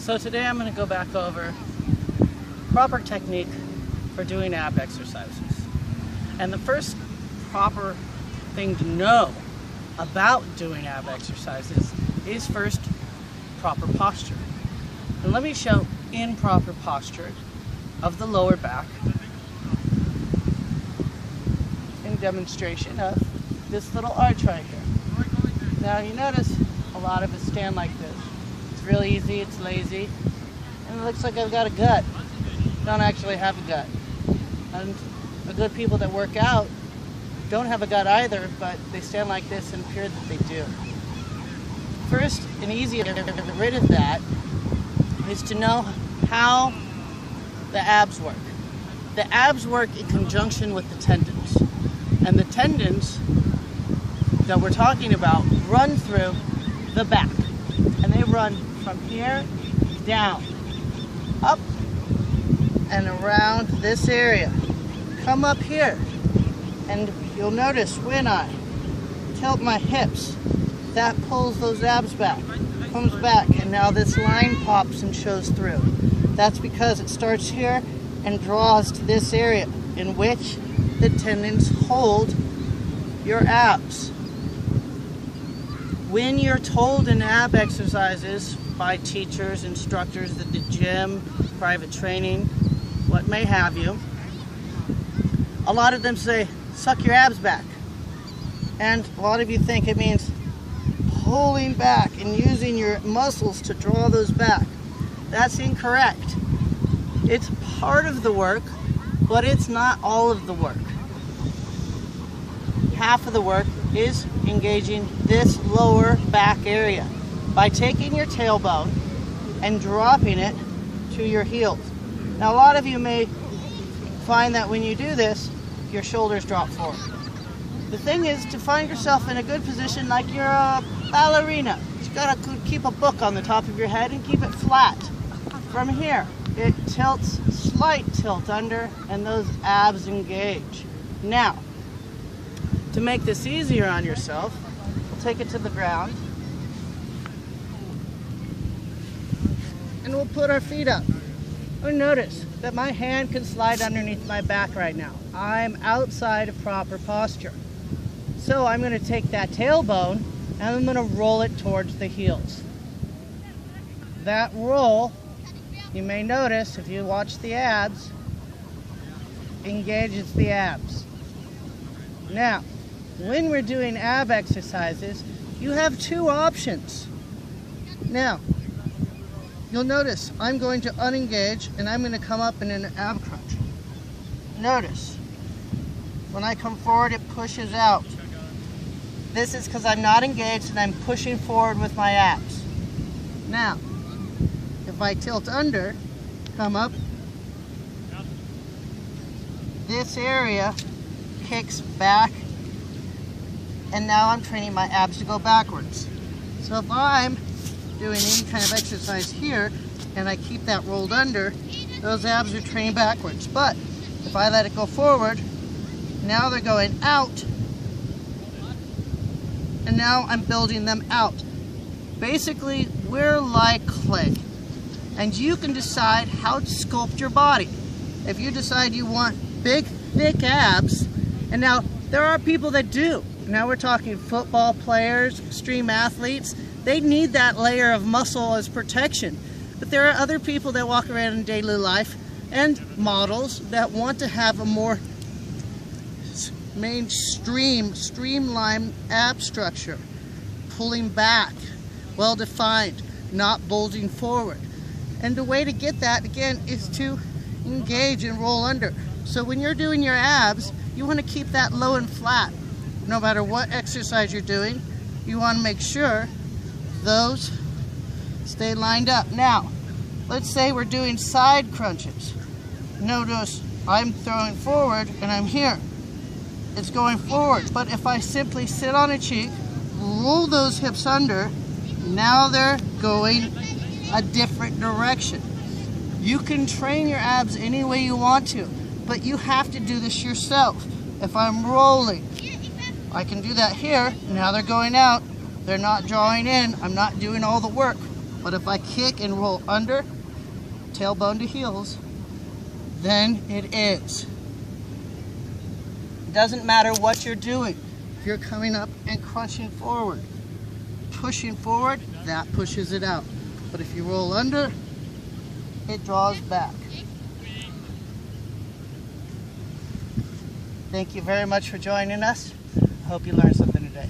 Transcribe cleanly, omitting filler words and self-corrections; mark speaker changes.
Speaker 1: So today I'm going to go back over proper technique for doing ab exercises. And the first proper thing to know about doing ab exercises is first proper posture. And let me show improper posture of the lower back in demonstration of this little arch right here. Now you notice a lot of us stand like this. It's real easy, it's lazy, and it looks like I've got a gut. Don't actually have a gut. And the good people that work out don't have a gut either, but they stand like this and appear that they do. First, an easy way to get rid of that is to know how the abs work. The abs work in conjunction with the tendons. And the tendons that we're talking about run through the back. And they run from here down, up and around this area. Come up here, and you'll notice when I tilt my hips, that pulls those abs back, comes back, and now this line pops and shows through. That's because it starts here and draws to this area in which the tendons hold your abs. When you're told in ab exercises by teachers, instructors at the gym, private training, what may have you, a lot of them say, suck your abs back. And a lot of you think it means pulling back and using your muscles to draw those back. That's incorrect. It's part of the work, but it's not all of the work. Half of the work is engaging this lower back area by taking your tailbone and dropping it to your heels. Now a lot of you may find that when you do this, your shoulders drop forward. The thing is to find yourself in a good position like you're a ballerina. You gotta keep a book on the top of your head and keep it flat. From here, it tilts, slight tilt under, and those abs engage. Now, to make this easier on yourself, we'll take it to the ground. And we'll put our feet up. Oh, notice that my hand can slide underneath my back right now. I'm outside of proper posture. So I'm going to take that tailbone and I'm going to roll it towards the heels. That roll, you may notice if you watch the abs, engages the abs. Now, when we're doing ab exercises, you have two options. Now, you'll notice I'm going to unengage and I'm going to come up in an ab crunch. Notice, when I come forward, it pushes out. This is because I'm not engaged and I'm pushing forward with my abs. Now, if I tilt under, come up, this area kicks back, and now I'm training my abs to go backwards. So if I'm doing any kind of exercise here, and I keep that rolled under, those abs are training backwards. But if I let it go forward, now they're going out, and now I'm building them out. Basically, we're like clay, and you can decide how to sculpt your body. If you decide you want big, thick abs, and now there are people that do. Now we're talking football players, extreme athletes. They need that layer of muscle as protection. But there are other people that walk around in daily life and models that want to have a more streamlined ab structure, pulling back, well-defined, not bulging forward. And the way to get that, again, is to engage and roll under. So when you're doing your abs, you want to keep that low and flat. No matter what exercise you're doing, you want to make sure those stay lined up. Now, let's say we're doing side crunches. Notice I'm throwing forward and I'm here. It's going forward. But if I simply sit on a cheek, roll those hips under, now they're going a different direction. You can train your abs any way you want to, but you have to do this yourself. If I'm rolling, I can do that here. Now they're going out. They're not drawing in. I'm not doing all the work. But if I kick and roll under, tailbone to heels, then it is. It doesn't matter what you're doing. If you're coming up and crunching forward, pushing forward, that pushes it out. But if you roll under, it draws back. Thank you very much for joining us. I hope you learned something today.